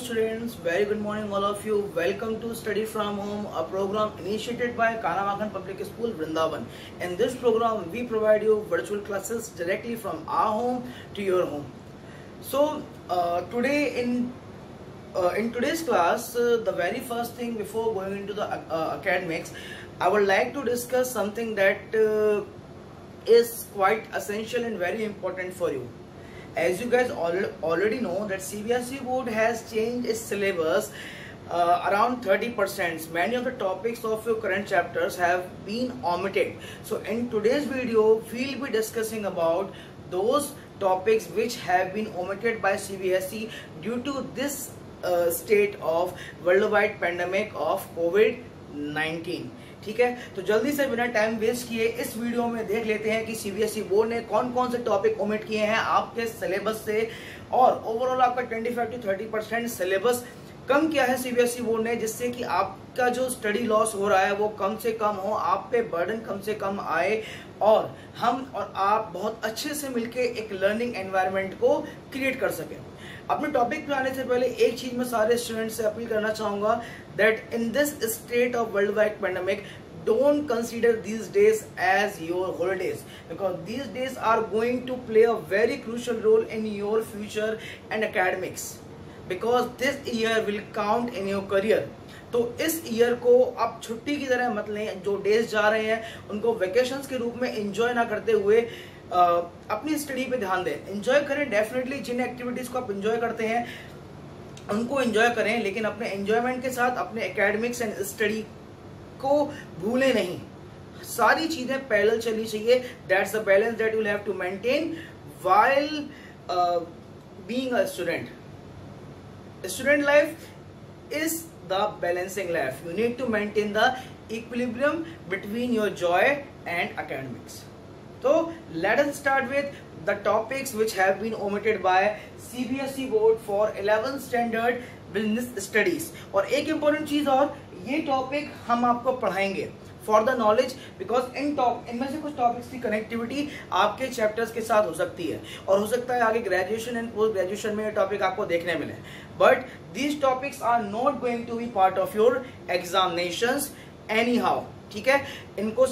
students, very good morning all of you. Welcome to Study from Home, a program initiated by Kanamakhan Public School, Vrindavan. In this program, we provide you virtual classes directly from our home to your home. So today in today's class, the very first thing before going into the academics, I would like to discuss something that is quite essential and very important for you. As you guys already know that CBSE board has changed its syllabus around 30%. Many of the topics of your current chapters have been omitted. So in today's video, we'll be discussing about those topics which have been omitted by CBSE due to this state of worldwide pandemic of COVID-19. ठीक है, तो जल्दी से बिना time waste किए इस video में देख लेते हैं कि सीबीएसई बोर्ड ने कौन कौन से टॉपिक ओमिट किए हैं आपके सिलेबस से, और ओवरऑल आपका 25 to 30% सिलेबस कम किया है सीबीएसई बोर्ड ने, जिससे कि आपका जो स्टडी लॉस हो रहा है वो कम से कम हो, आप पे बर्डन कम से कम आए और हम और आप बहुत अच्छे से मिलके एक लर्निंग एनवायरनमेंट को क्रिएट कर सकें। अपने टॉपिक पे आने से पहले एक चीज मैं सारे स्टूडेंट्स से अपील करना चाहूंगा that in this state of world wide pandemic don't consider these days as your holidays, because these days are going to play a very crucial role in your future and academics, because this year will count in your career. तो इस year को आप छुट्टी की तरह मत लें। जो डेज जा रहे हैं उनको वेकेशंस के रूप में एंजॉय ना करते हुए अपनी स्टडी पे ध्यान दें। एंजॉय करें डेफिनेटली, जिन एक्टिविटीज को आप एंजॉय करते हैं उनको एंजॉय करें, लेकिन अपने एंजॉयमेंट के साथ अपने एकेडमिक्स एंड स्टडी को भूलें नहीं। सारी चीजें पैरेलल चलनी चाहिए। That's the balance that you will have to maintain while being a student. Student life is the balancing life. You need to maintain the equilibrium between your joy and academics. So let us start with the topics which have been omitted by CBSE board for 11th standard business studies. और एक important चीज और, ये topic हम आपको पढ़ाएंगे for the knowledge, because इनमें से कुछ टॉपिक्स की कनेक्टिविटी आपके चैप्टर्स के साथ हो सकती है और हो सकता है आगे ग्रेजुएशन एंड पोस्ट ग्रेजुएशन में ये टॉपिक आपको देखने मिले, but these topics are not going to be part of your examinations anyhow. ठीक है, इनको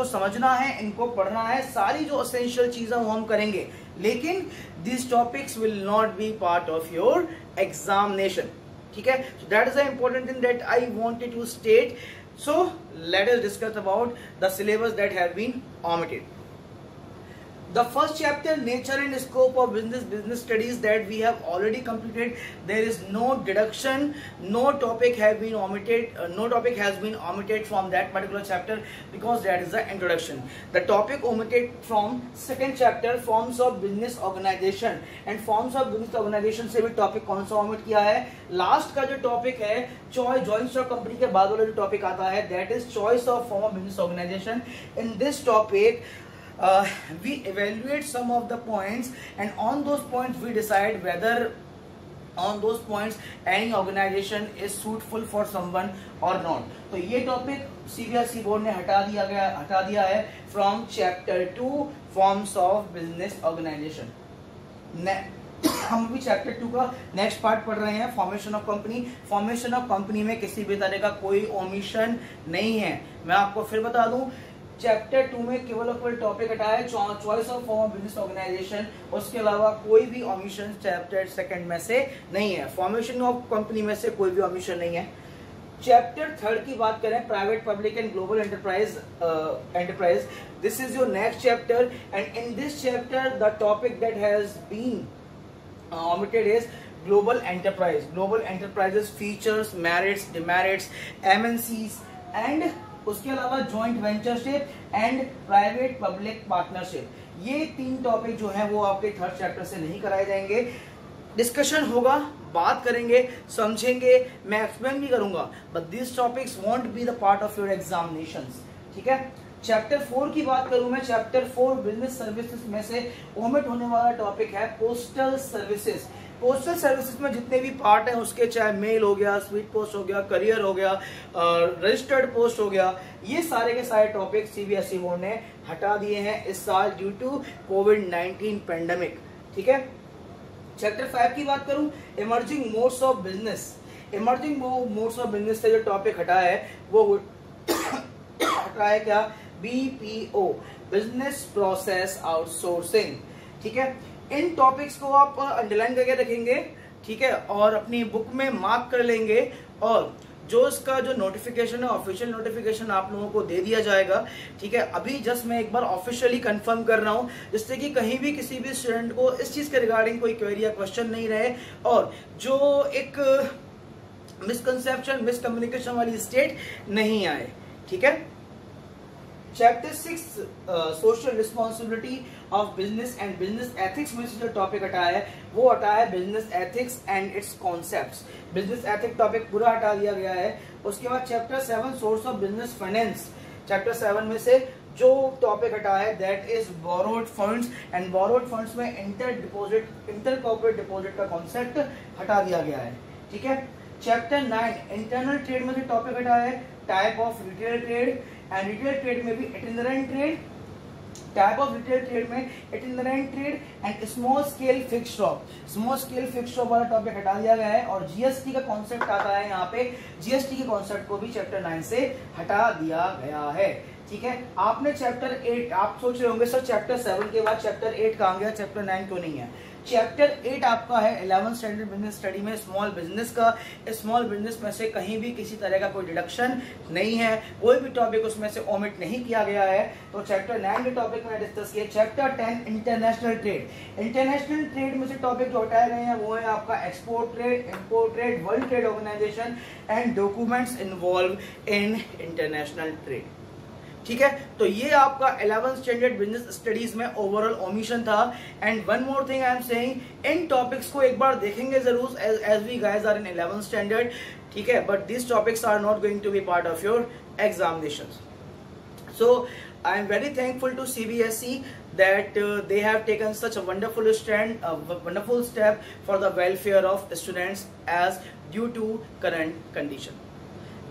समझना है, इनको पढ़ना है, सारी जो एसेंशियल चीजें वो हम करेंगे, लेकिन these topics will not be part of your examination. ठीक है, so that is the important thing that I wanted to state. So let us discuss about the syllabus that have been omitted. The first chapter, nature and scope of business studies, that we have already completed. There is no deduction, no topic have been omitted, no topic has been omitted from that particular chapter, because that is the introduction. The topic omitted from second chapter, forms of business organization, and forms of business organization से भी topic कौन सा omit किया है? Last का जो topic है joint stock company के बाद वाला जो टॉपिक आता है, that is choice of form of business organization. In this topic we evaluate some of the points, and on those points we decide whether on those points any organization is suitable for someone or not. तो ये topic CBSE board ने हटा दिया है from chapter 2 forms of business organisation. हम भी chapter 2 का next part पढ़ रहे हैं, formation of company. Formation of company में किसी भी तरह का कोई ओमिशन नहीं है। मैं आपको फिर बता दूं, चैप्टर 2 में केवल टॉपिक हटाया है choice of form of business organisation, उसके अलावा कोई भी ओमिशन चैप्टर 2 में से नहीं है। फॉर्मेशन ऑफ कंपनी में से कोई भी ओमिशन नहीं है। चैप्टर 3 की बात करें, private public and global enterprise, this is your next chapter, and in this chapter the topic that has been omitted is global enterprise. Global enterprises features, merits, demerits, MNCs, and उसके अलावा joint ventureship and private public partnership. ये 3 topic जो है वो आपके 3rd chapter से नहीं कराए जाएंगे। डिस्कशन होगा, बात करेंगे, समझेंगे, मैं एक्सप्लेन भी करूंगा, but this topics want be the part of your examinations. ठीक है, चैप्टर 4 की बात करूं मैं, चैप्टर 4 बिजनेस सर्विसेज में से ओमिट होने वाला टॉपिक है पोस्टल सर्विसेज। पोस्टल सर्विसेज में जितने भी पार्ट हैं उसके, चाहे मेल हो गया, स्पीड पोस्ट हो गया, करियर हो गया, रजिस्टर्ड पोस्ट हो गया, ये सारे के सारे टॉपिक सीबीएसई बोर्ड ने हटा दिए हैं इस साल ड्यू टू कोविड-19 पेंडेमिक। ठीक है, चैप्टर 5 की बात करूं, emerging modes of business. Emerging modes of business से जो टॉपिक हटा है वो हटा है क्या, BPO, बिजनेस प्रोसेस आउटसोर्सिंग। ठीक है, इन टॉपिक्स को आप अंडरलाइन करके रखेंगे, ठीक है, और अपनी बुक में मार्क कर लेंगे, और जो इसका जो नोटिफिकेशन है, ऑफिशियल नोटिफिकेशन आप लोगों को दे दिया जाएगा। ठीक है, अभी जस्ट मैं एक बार ऑफिशियली कंफर्म कर रहा हूं, जिससे कि कहीं भी किसी भी स्टूडेंट को इस चीज के रिगार्डिंग कोई क्वेरी या क्वेश्चन नहीं रहे, और जो एक मिसकंसेप्शन, मिसकम्युनिकेशन वाली स्टेट नहीं आए। ठीक है, chapter 6 social responsibility of business and business ethics में से जो टॉपिक हटा है वो हटा है business ethics and it's concepts. Business ethic topic पूरा हटा दिया गया है। उसके बाद chapter 7 source of business finance, chapter 7 में से जो टॉपिक हटा है that is borrowed funds, and borrowed funds में इंटर कॉर्पोरेट डिपॉजिट का कॉन्सेप्ट हटा दिया गया है। ठीक है, चैप्टर 9 इंटरनल ट्रेड में से टॉपिक हटा है type of retail trade, and retail trade में भी itinerant trade, type of retail trade में itinerant trade and small scale fixed shop. Small scale fixed shop वाला टॉपिक हटा दिया गया है, और जीएसटी का कॉन्सेप्ट आता है यहाँ पे, जीएसटी के कॉन्सेप्ट को भी चैप्टर 9 से हटा दिया गया है। ठीक है, आपने चैप्टर 8, आप सोच रहे होंगे सर चैप्टर 7 के बाद चैप्टर 8 कहाँ गया, चैप्टर 9 क्यों नहीं है? चैप्टर 8 आपका है 11th स्टैंडर्ड बिजनेस स्टडी में स्मॉल बिजनेस का। स्मॉल बिजनेस में से कहीं भी किसी तरह का कोई डिडक्शन नहीं है, कोई भी टॉपिक उसमें से ओमिट नहीं किया गया है। तो चैप्टर 9 के टॉपिक में डिस्कस किया। Chapter 10 international trade. International trade में से टॉपिक जो हटाए गए हैं वो है आपका export trade, import trade, world trade organisation and documents involve in international trade. ठीक है, तो ये आपका 11th स्टैंडर्ड बिजनेस स्टडीज में ओवरऑल ओमिशन था। And one more thing I am saying, इन टॉपिक्स को एक बार देखेंगे जरूर as we guys are in 11th standard. ठीक है, but this topics are not going to be part of your examinations. So I am very thankful to CBSE that they have taken such a wonderful step for the welfare of students as due to current condition.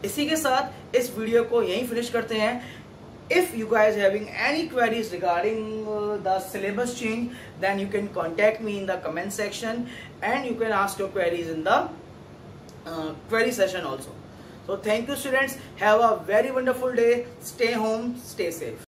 इसी के साथ इस video को यहीं finish करते हैं। If you guys having any queries regarding the syllabus change, then you can contact me in the comment section, and you can ask your queries in the query session also. So thank you students, have a very wonderful day, stay home, stay safe.